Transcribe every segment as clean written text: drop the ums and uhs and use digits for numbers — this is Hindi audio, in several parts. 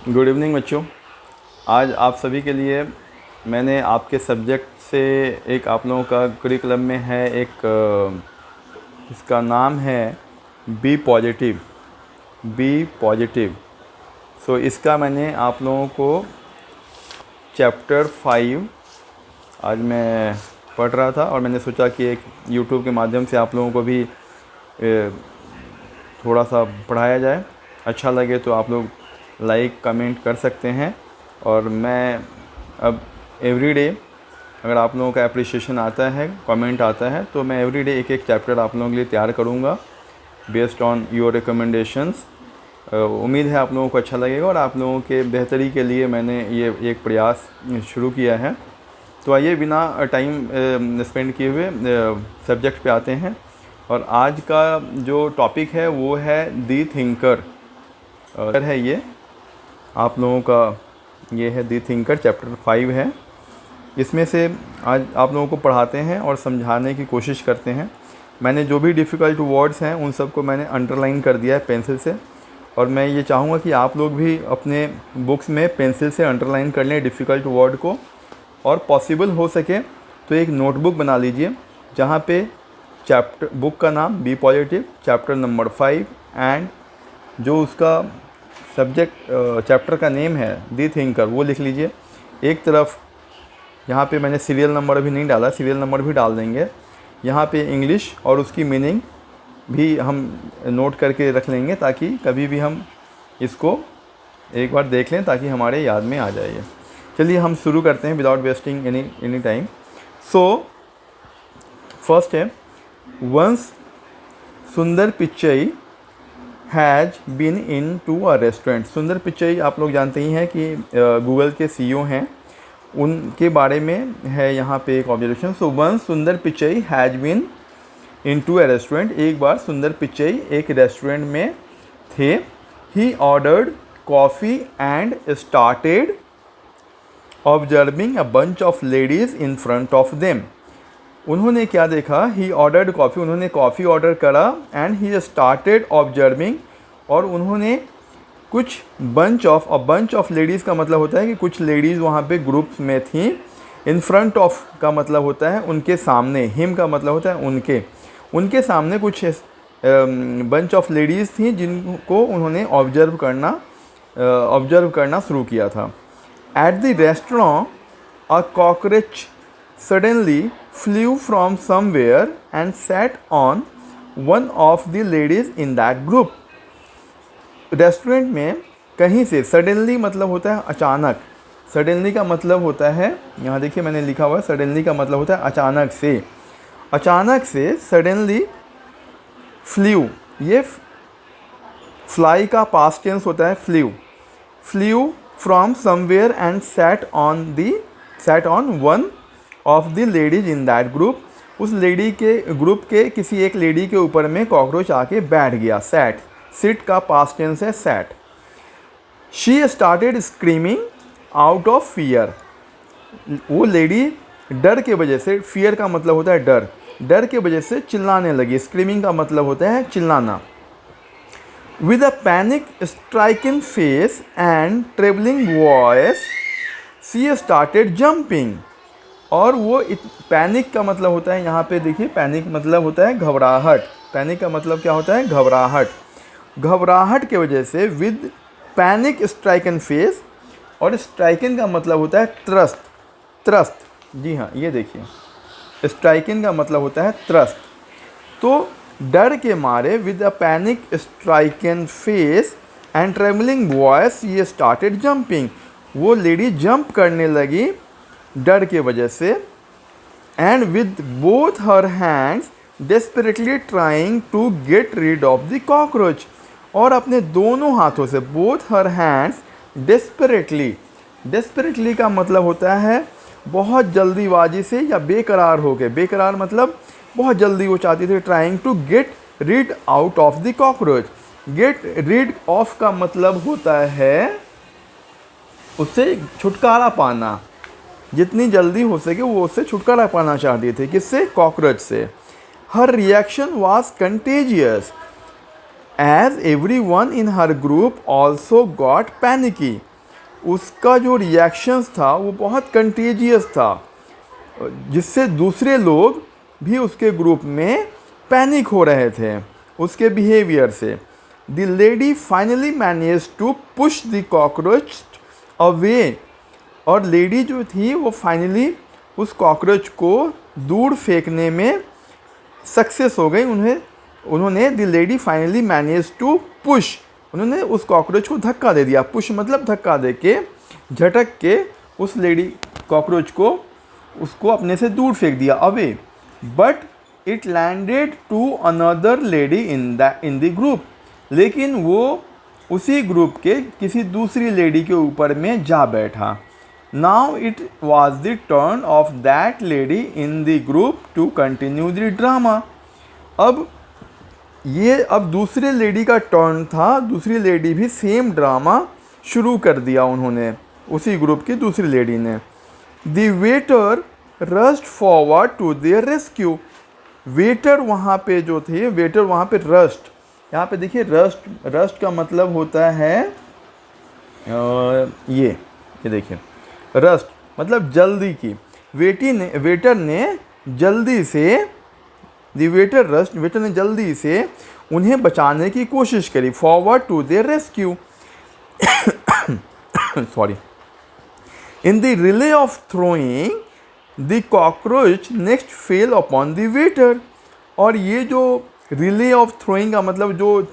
गुड इवनिंग बच्चों। आज आप सभी के लिए मैंने आपके सब्जेक्ट से एक आप लोगों का करिकुलम में है एक इसका नाम है B positive. B positive. So इसका मैंने आप लोगों को चैप्टर 5 आज मैं पढ़ रहा था और मैंने सोचा कि एक यूट्यूब के माध्यम से आप लोगों को भी थोड़ा सा पढ़ाया जाए। अच्छा लगे तो आप लोग लाइक कमेंट कर सकते हैं। और मैं अब एवरीडे अगर आप लोगों का अप्रिशिएशन आता है, कमेंट आता है, तो मैं एवरीडे एक एक चैप्टर आप लोगों के लिए तैयार करूँगा बेस्ड ऑन योर रिकमेंडेशंस। उम्मीद है आप लोगों को अच्छा लगेगा और आप लोगों के बेहतरी के लिए मैंने ये एक प्रयास शुरू किया है। तो आइए बिना टाइम स्पेंड किए हुए सब्जेक्ट पे आते हैं। और आज का जो टॉपिक है वो है दी थिंकर है। ये आप लोगों का ये है दी थिंकर, चैप्टर 5 है। इसमें से आज आप लोगों को पढ़ाते हैं और समझाने की कोशिश करते हैं। मैंने जो भी डिफ़िकल्ट वर्ड्स हैं उन सबको मैंने अंडरलाइन कर दिया है पेंसिल से, और मैं ये चाहूँगा कि आप लोग भी अपने बुक्स में पेंसिल से अंडरलाइन कर लें डिफ़िकल्ट वर्ड को, और पॉसिबल हो सके तो एक नोटबुक बना लीजिए जहाँ पे चैप्टर बुक का नाम be positive, chapter number 5 and जो उसका सब्जेक्ट चैप्टर का नेम है दी थिंकर वो लिख लीजिए। एक तरफ यहाँ पे मैंने सीरियल नंबर अभी नहीं डाला, सीरियल नंबर भी डाल देंगे। यहाँ पे इंग्लिश और उसकी मीनिंग भी हम नोट करके रख लेंगे ताकि कभी भी हम इसको एक बार देख लें ताकि हमारे याद में आ जाए। चलिए हम शुरू करते हैं without wasting any time. So first है once Sundar Pichai has been into a restaurant. Sundar Pichai आप लोग जानते ही हैं कि गूगल के सीईओ हैं, उनके बारे में है यहाँ पे एक observation. So once Sundar Pichai has been into a restaurant. एक बार सुंदर पिच्चई एक रेस्टोरेंट में थे। He ordered coffee and started observing a bunch of ladies in front of them. उन्होंने क्या देखा? ही ऑर्डर्ड कॉफ़ी, उन्होंने कॉफ़ी ऑर्डर करा, एंड ही स्टार्टेड ऑब्जर्विंग, और उन्होंने कुछ बंच ऑफ लेडीज़ का मतलब होता है कि कुछ लेडीज़ वहाँ पे ग्रुप्स में थीं। इन फ्रंट ऑफ का मतलब होता है उनके सामने, हिम का मतलब होता है उनके सामने कुछ बंच ऑफ लेडीज़ थी जिनको उन्होंने ऑब्जर्व करना शुरू किया था। At the restaurant a cockroach suddenly flew from somewhere and sat on one of the ladies in that group. Restaurant में कहीं से सडनली मतलब होता है अचानक। सडनली का मतलब होता है, यहाँ देखिए मैंने लिखा हुआ है, सडनली का मतलब होता है अचानक से। अचानक से सडनली फ्ल्यू, ये फ्लाई का पास्ट टेंस होता है flew from somewhere and sat on one of the ladies in that group. उस लेडी के ग्रुप के किसी एक लेडी के ऊपर में कॉकरोच आके बैठ गया। सैट, सिट का पास्ट टेंस है sat. She started screaming out of fear. वो लेडी डर के वजह से, फियर का मतलब होता है डर के वजह से चिल्लाने लगी। स्क्रीमिंग का मतलब होता है चिल्लाना। With a panic striking face and trembling voice she started jumping. और वो पैनिक का मतलब होता है, यहाँ पे देखिए पैनिक मतलब होता है घबराहट। पैनिक का मतलब क्या होता है? घबराहट के वजह से, विद पैनिक स्ट्राइकन फेस, और स्ट्राइकन का मतलब होता है त्रस्त। जी हाँ, ये देखिए स्ट्राइकन का मतलब होता है त्रस्त। तो डर के मारे, with a panic stricken face and trembling voice ये स्टार्टेड जंपिंग, वो लेडी जंप करने लगी डर के वजह से। And with both her hands desperately trying to get rid of the cockroach, और अपने दोनों हाथों से, बोथ हर हैंड्स डेस्परेटली का मतलब होता है बहुत जल्दीबाजी से या बेकरार हो गए। बेकरार मतलब बहुत जल्दी वो चाहती थी। Trying to get rid out of the cockroach. Get rid of का मतलब होता है उससे छुटकारा पाना, जितनी जल्दी हो सके वो उससे छुटकारा पाना चाहती थी। किससे? कॉकरोच से। Her reaction was contagious as every one in her group also got panicky. उसका जो रिएक्शंस था वो बहुत कंटेजियस था, जिससे दूसरे लोग भी उसके ग्रुप में पैनिक हो रहे थे उसके बिहेवियर से। The lady finally manage to push the cockroach away, और लेडी जो थी वो फाइनली उस कॉकरोच को दूर फेंकने में सक्सेस हो गई। उन्होंने the lady finally manage to push, उन्होंने उस कॉकरोच को धक्का दे दिया। पुश मतलब धक्का दे के, झटक के उस लेडी कॉकरोच को उसको अपने से दूर फेंक दिया, away. But it landed to another lady in the group, लेकिन वो उसी ग्रुप के किसी दूसरी लेडी के ऊपर में जा बैठा। Now it was the turn of that lady in the group to continue the drama. अब दूसरे लेडी का टर्न था, दूसरी लेडी भी सेम ड्रामा शुरू कर दिया उन्होंने, उसी ग्रुप की दूसरी लेडी ने। The waiter rushed forward to their rescue, waiter वहाँ पे जो थे, वेटर वहाँ पे रश्ड, यहाँ पे देखिए रश्ड का मतलब होता है ये देखिए, रश्ड मतलब जल्दी की। वेटर ने जल्दी से, वेटर ने जल्दी से उन्हें बचाने की कोशिश करी। Forward to their rescue sorry. In the relay of throwing the cockroach next fell upon the waiter, और ये जो रिले ऑफ थ्रोइंग का मतलब जो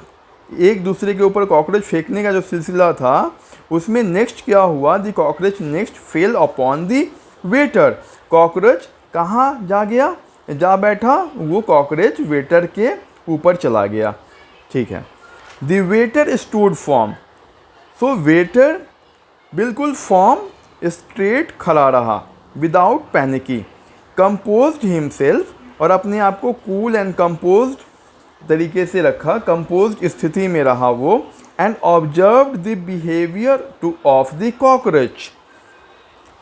एक दूसरे के ऊपर कॉकरोच फेंकने का जो सिलसिला था, उसमें नेक्स्ट क्या हुआ, the cockroach next fell upon the waiter. Cockroach कहाँ जा बैठा, वो कॉकरोच वेटर के ऊपर चला गया। ठीक है। The waiter stood form, so waiter बिल्कुल फॉर्म स्ट्रेट खड़ा रहा, विदाउट पैनिकी। कंपोज्ड हिमसेल्फ, और अपने आप को कूल एंड कंपोज्ड तरीके से रखा, कंपोज्ड स्थिति में रहा वो। And observed the behaviour of the cockroach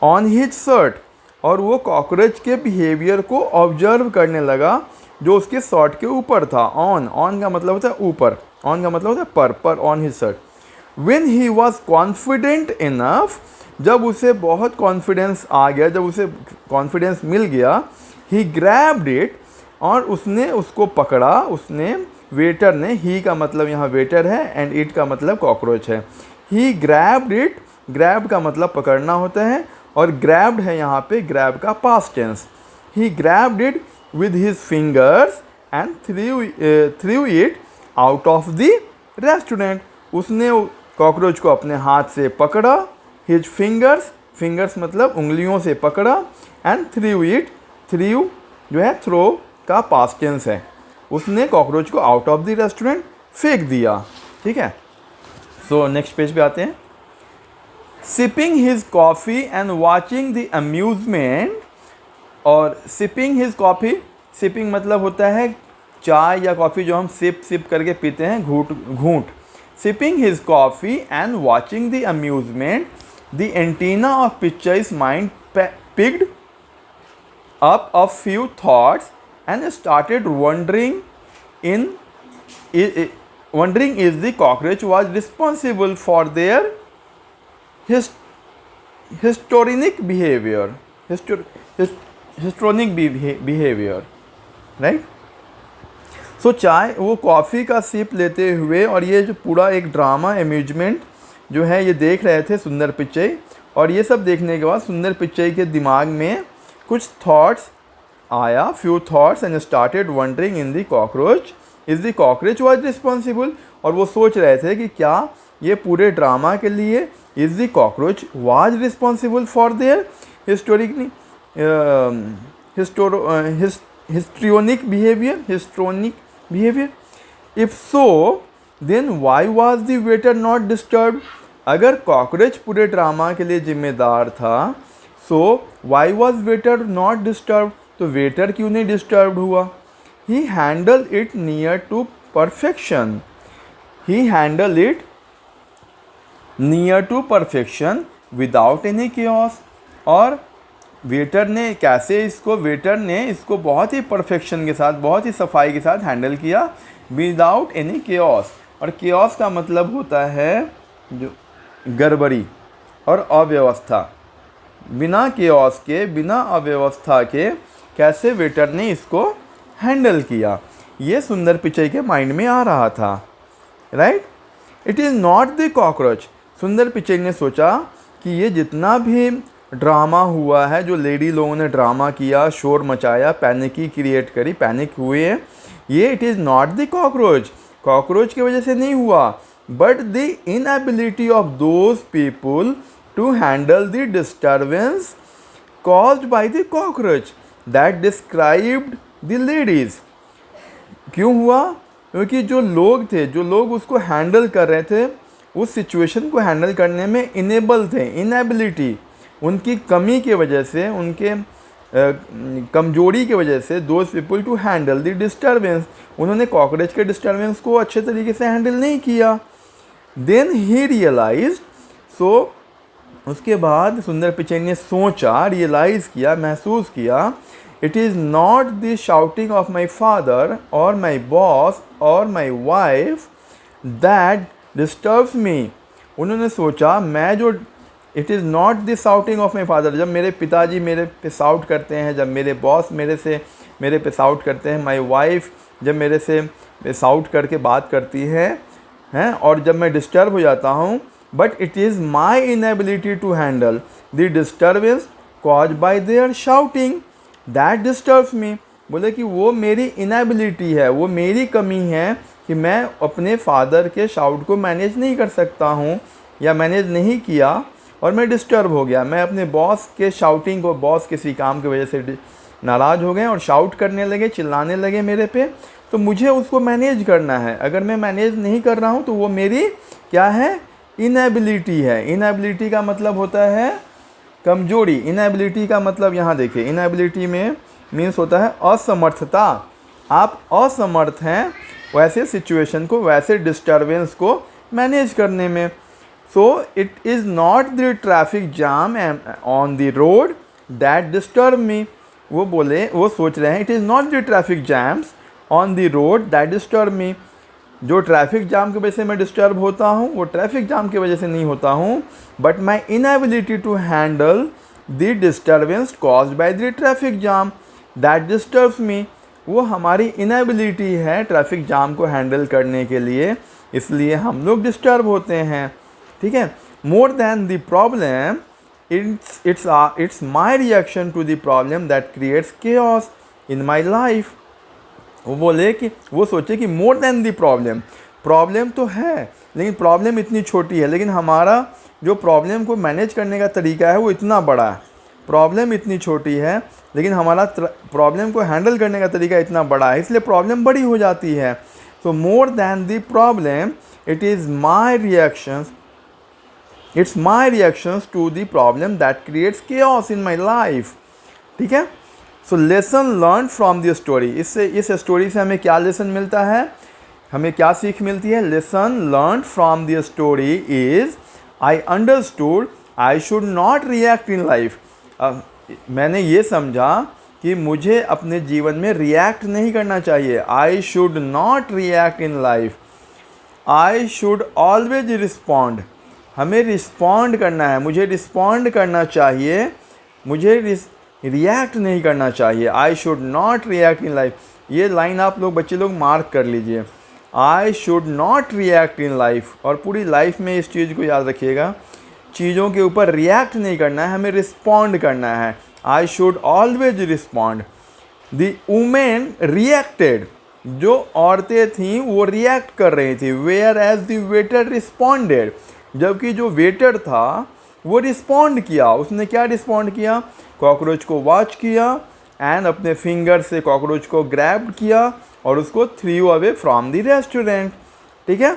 on his shirt, और वो कॉकरोच के बिहेवियर को ऑब्जर्व करने लगा जो उसके शर्ट के ऊपर था। ऑन का मतलब होता है ऊपर, ऑन का मतलब होता है पर on his shirt. When he was confident enough, जब उसे बहुत कॉन्फिडेंस आ गया, जब उसे कॉन्फिडेंस मिल गया, ही ग्रैब्ड इट, और उसने उसको पकड़ा, उसने, वेटर ने, ही का मतलब यहाँ वेटर है एंड इट का मतलब कॉकरोच है। ही ग्रैब्ड इट, ग्रैब का मतलब पकड़ना होता है, और ग्रैब्ड है यहाँ पे, ग्रैब का past tense. He grabbed it with his fingers and threw it out of the restaurant, उसने कॉकरोच को अपने हाथ से पकड़ा, हिज फिंगर्स मतलब उंगलियों से पकड़ा, एंड थ्रू इट, थ्रू जो है थ्रो का पास्ट टेंस है, उसने कॉकरोच को आउट ऑफ द रेस्टोरेंट फेंक दिया। ठीक है। सो नेक्स्ट पेज पे आते हैं। Sipping his coffee and watching the amusement, और सिपिंग हिज कॉफ़ी, सिपिंग मतलब होता है चाय या कॉफ़ी जो हम सिप करके पीते हैं, घूंट। Sipping his coffee and watching the amusement, the antenna of pictures mind picked up a few thoughts and started wondering if the cockroach was responsible for their histrionic behavior, right? सो चाय, वो कॉफ़ी का सिप लेते हुए और ये जो पूरा एक ड्रामा अम्यूजमेंट जो है ये देख रहे थे सुंदर पिच्चई, और ये सब देखने के बाद सुंदर पिच्चई के दिमाग में कुछ थॉट्स आया, few thoughts, and started wondering in the cockroach is the cockroach was responsible, और वो सोच रहे थे कि क्या ये पूरे ड्रामा के लिए is the cockroach was responsible for their histrionic behaviour. If so then why was the waiter not disturb, अगर कॉकरोच पूरे ड्रामा के लिए जिम्मेदार था, so why was waiter not disturb, तो वेटर क्यों नहीं डिस्टर्ब हुआ। He handle it near to perfection, he handle it near to perfection without any chaos, और वेटर ने कैसे इसको, वेटर ने इसको बहुत ही परफेक्शन के साथ, बहुत ही सफाई के साथ हैंडल किया, विदाउट एनी केओस। और केओस का मतलब होता है जो गड़बड़ी, और अव्यवस्था, बिना केओस के, बिना अव्यवस्था के कैसे वेटर ने इसको हैंडल किया, ये सुंदर पिचई के माइंड में आ रहा था, right. It is not the cockroach, सुंदर पिचई ने सोचा कि ये जितना भी ड्रामा हुआ है, जो लेडी लोगों ने ड्रामा किया, शोर मचाया, पैनिकी क्रिएट करी, पैनिक हुए, ये it is not the cockroach, cockroach की वजह से नहीं हुआ, but the inability of those people to handle the disturbance caused by the cockroach that described the ladies. क्यों हुआ? क्योंकि जो लोग थे, जो लोग उसको हैंडल कर रहे थे, उस सिचुएशन को हैंडल करने में इनेबल थे, इनएबिलिटी, उनकी कमी की वजह से, उनके कमजोरी की वजह से, those people to handle the disturbance, उन्होंने कॉकरोच के डिस्टर्बेंस को अच्छे तरीके से हैंडल नहीं किया। देन ही रियलाइज्ड, सो उसके बाद सुंदर पिचई ने सोचा, रियलाइज़ किया, महसूस किया, it is not the shouting of my father और माई बॉस और माई वाइफ दैट डिस्टर्ब्स मी। उन्होंने सोचा, मैं जो, it is not the shouting of my father, जब मेरे पिताजी मेरे पे शाउट करते हैं, जब मेरे बॉस मेरे पे शाउट करते हैं, माई वाइफ जब मेरे से शाउट करके बात करती हैं, और जब मैं डिस्टर्ब हो जाता हूँ, but it is my inability to handle the disturbance caused by their shouting that disturbs me. बोले कि वो मेरी इनएबिलिटी है, वो मेरी कमी है कि मैं अपने फादर के शाउट को मैनेज नहीं कर सकता हूँ, या मैनेज नहीं किया और मैं डिस्टर्ब हो गया। मैं अपने बॉस के शाउटिंग को, बॉस किसी काम की वजह से नाराज़ हो गए और शाउट करने लगे, चिल्लाने लगे मेरे पे, तो मुझे उसको मैनेज करना है। अगर मैं मैनेज नहीं कर रहा हूँ तो वो मेरी क्या है? इनएबिलिटी है। इनएबिलिटी का मतलब होता है कमजोरी। इनएबिलिटी का मतलब यहाँ देखिए, इनएबिलिटी में मीन्स होता है असमर्थता। आप असमर्थ हैं वैसे सिचुएशन को, वैसे डिस्टर्बेंस को मैनेज करने में। So it is not the traffic jam on the road that disturb me. वो सोच रहे हैं, it is not the traffic jams on the road that disturb me. जो ट्रैफिक जाम की वजह से मैं डिस्टर्ब होता हूँ, वो ट्रैफिक जाम की वजह से नहीं होता हूँ, but my inability to handle the disturbance caused by the traffic jam that disturbs me. वो हमारी इनएबिलिटी है ट्रैफिक जाम को हैंडल करने के लिए, इसलिए हम लोग डिस्टर्ब होते हैं, ठीक है। More than the problem, it's my reaction to the problem that creates chaos in my life. वो बोले कि, वो सोचे कि मोर देन दी प्रॉब्लम तो है, लेकिन प्रॉब्लम इतनी छोटी है, लेकिन हमारा जो प्रॉब्लम को मैनेज करने का तरीका है वो इतना बड़ा है। प्रॉब्लम इतनी छोटी है, लेकिन हमारा प्रॉब्लम को हैंडल करने का तरीका इतना बड़ा है, इसलिए प्रॉब्लम बड़ी हो जाती है। So more than the problem, it is my reactions, it's my reactions to the problem that creates chaos in my life, ठीक है। So lesson learn from the story. इससे, इस स्टोरी से हमें क्या लेसन मिलता है, हमें क्या सीख मिलती है? Lesson learn from the story is I understood I should not react in life. मैंने ये समझा कि मुझे अपने जीवन में रिएक्ट नहीं करना चाहिए। I should not react in life, I should always respond. हमें रिस्पॉन्ड करना है, मुझे रिस्पॉन्ड करना चाहिए, मुझे रिएक्ट नहीं करना चाहिए। I should not react in life, ये लाइन आप लोग, बच्चे लोग मार्क कर लीजिए। I should not react in life, और पूरी लाइफ में इस चीज़ को याद रखिएगा, चीज़ों के ऊपर रिएक्ट नहीं करना है, हमें रिस्पॉन्ड करना है। I should always respond. The women reacted, जो औरतें थीं वो रिएक्ट कर रही थी, whereas the waiter responded, जबकि जो वेटर था वो रिस्पॉन्ड किया। उसने क्या रिस्पॉन्ड किया? कॉकरोच को वॉच किया एंड अपने फिंगर से कॉकरोच को ग्रैब किया और उसको threw away from the restaurant, ठीक है।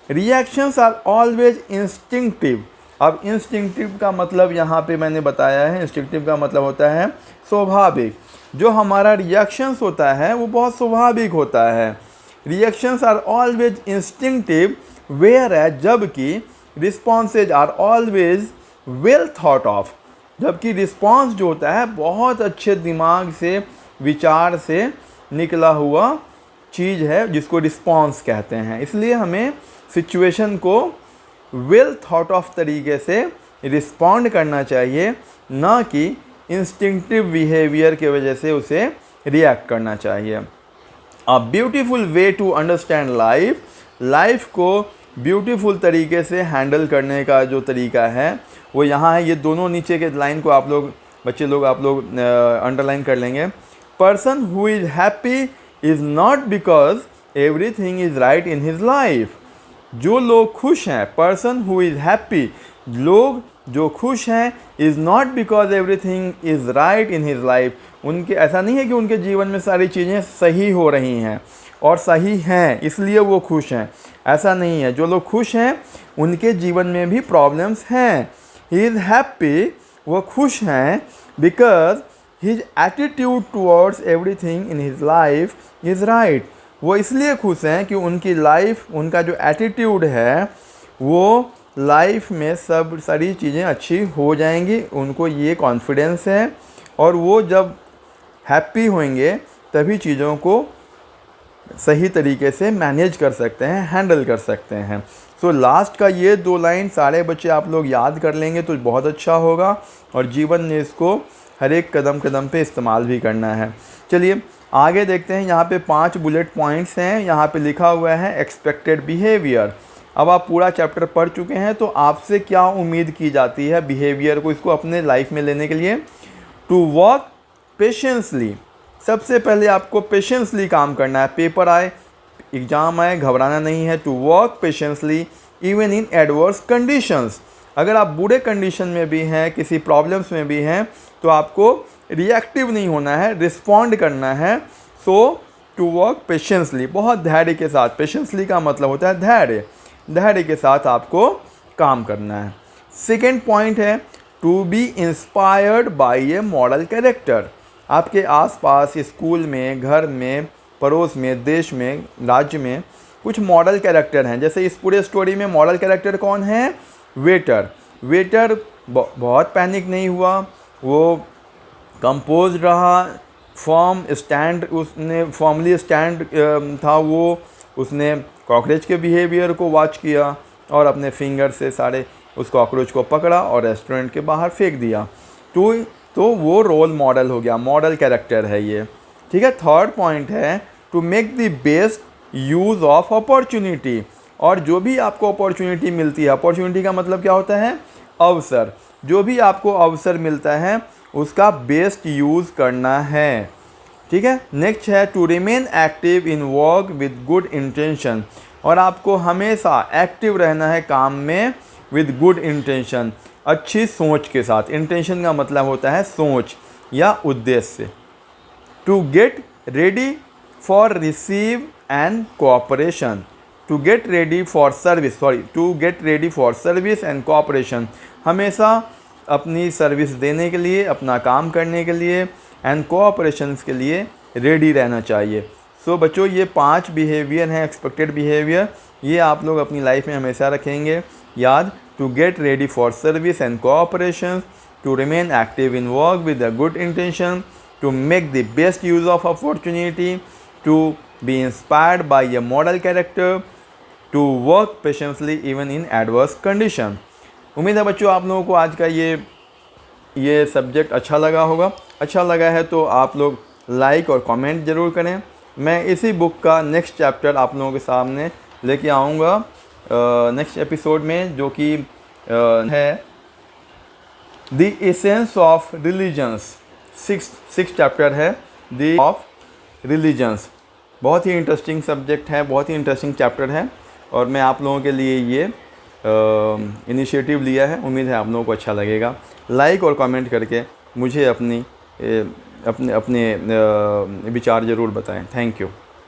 Reactions are always instinctive. अब इंस्टिंक्टिव का मतलब यहाँ पे मैंने बताया है, इंस्टिंक्टिव का मतलब होता है स्वाभाविक। जो हमारा रिएक्शंस होता है वो बहुत स्वाभाविक होता है। Reactions are always instinctive whereas, जबकि responses are always well thought of, जबकि रिस्पॉन्स जो होता है बहुत अच्छे दिमाग से, विचार से निकला हुआ चीज़ है, जिसको रिस्पॉन्स कहते हैं। इसलिए हमें सिचुएशन को वेल थॉट ऑफ तरीके से रिस्पॉन्ड करना चाहिए, ना कि इंस्टिंक्टिव बिहेवियर की वजह से उसे रिएक्ट करना चाहिए। A beautiful way to understand life, life को ब्यूटीफुल तरीके से हैंडल करने का जो तरीका है वो यहाँ है। ये दोनों नीचे के लाइन को आप लोग बच्चे लोग आप लोग अंडरलाइन कर लेंगे। Person who is happy is not because everything is right in his life. जो लोग खुश हैं, पर्सन हु इज़ हैप्पी, लोग जो खुश हैं, is not because everything is right in his life, उनके ऐसा नहीं है कि उनके जीवन में सारी चीज़ें सही हो रही हैं और सही हैं इसलिए वो खुश हैं, ऐसा नहीं है। जो लोग खुश हैं उनके जीवन में भी प्रॉब्लम्स हैं। ही इज़ हैप्पी, वो खुश हैं, because his attitude towards everything in his life is right. वो इसलिए खुश हैं कि उनकी लाइफ, उनका जो एटीट्यूड है वो लाइफ में सब सारी चीज़ें अच्छी हो जाएंगी, उनको ये कॉन्फिडेंस है और वो जब हैप्पी होंगे तभी चीज़ों को सही तरीके से मैनेज कर सकते हैं, हैंडल कर सकते हैं। सो लास्ट का ये 2 लाइन सारे बच्चे आप लोग याद कर लेंगे तो बहुत अच्छा होगा और जीवन में इसको हर एक कदम कदम पे इस्तेमाल भी करना है। चलिए आगे देखते हैं। यहाँ पे 5 बुलेट पॉइंट्स हैं। यहाँ पे लिखा हुआ है एक्सपेक्टेड बिहेवियर। अब आप पूरा चैप्टर पढ़ चुके हैं तो आपसे क्या उम्मीद की जाती है बिहेवियर को, इसको अपने लाइफ में लेने के लिए। टू वर्क पेशेंसली, सबसे पहले आपको पेशेंसली काम करना है। पेपर आए, एग्ज़ाम आए, घबराना नहीं है। To work patiently even in adverse conditions, अगर आप बुरे कंडीशन में भी हैं, किसी प्रॉब्लम्स में भी हैं, तो आपको रिएक्टिव नहीं होना है, रिस्पॉन्ड करना है। सो टू वर्क पेशेंसली, बहुत धैर्य के साथ। पेशेंसली का मतलब होता है धैर्य, धैर्य के साथ आपको काम करना है। सेकेंड पॉइंट है to be inspired by a model character. आपके आसपास, स्कूल में, घर में, पड़ोस में, देश में, राज्य में कुछ मॉडल कैरेक्टर हैं। जैसे इस पूरे स्टोरी में मॉडल कैरेक्टर कौन है? वेटर। वेटर बहुत पैनिक नहीं हुआ, वो कंपोज रहा, फॉर्मली स्टैंड था वो। उसने कॉकरोच के बिहेवियर को वॉच किया और अपने फिंगर से सारे उस कॉकरोच को पकड़ा और रेस्टोरेंट के बाहर फेंक दिया। तो वो रोल मॉडल हो गया, मॉडल कैरेक्टर है ये, ठीक है। थर्ड पॉइंट है to make the best use of opportunity. और जो भी आपको अपॉर्चुनिटी मिलती है, अपॉर्चुनिटी का मतलब क्या होता है? अवसर। जो भी आपको अवसर मिलता है उसका बेस्ट यूज़ करना है, ठीक है। नेक्स्ट है to remain active in work with good intention. और आपको हमेशा एक्टिव रहना है काम में विद गुड इंटेंशन, अच्छी सोच के साथ। इंटेंशन का मतलब होता है सोच या उद्देश्य। To get ready for receive and cooperation, to get ready for service, to get ready for service and cooperation. हमेशा अपनी सर्विस देने के लिए, अपना काम करने के लिए एंड कोऑपरेशंस के लिए रेडी रहना चाहिए। सो बच्चों, ये 5 बिहेवियर हैं एक्सपेक्टेड बिहेवियर, ये आप लोग अपनी लाइफ में हमेशा रखेंगे याद। To get ready for service and cooperation, to remain active in work with a good intention, to make the best use of opportunity, to be inspired by a model character, to work patiently even in adverse condition. उम्मीद है बच्चों आप लोगों को आज का ये सब्जेक्ट अच्छा लगा होगा। अच्छा लगा है तो आप लोग लाइक और कमेंट ज़रूर करें। मैं इसी बुक का नेक्स्ट चैप्टर आप लोगों के सामने लेके आऊँगा नेक्स्ट एपिसोड में, जो कि है the essence of religions. Six chapter है द ऑफ रिलीजन्स। बहुत ही इंटरेस्टिंग सब्जेक्ट है, बहुत ही इंटरेस्टिंग चैप्टर है और मैं आप लोगों के लिए ये इनिशिएटिव लिया है। उम्मीद है आप लोगों को अच्छा लगेगा। लाइक और कमेंट करके मुझे अपने विचार ज़रूर बताएं। Thank you.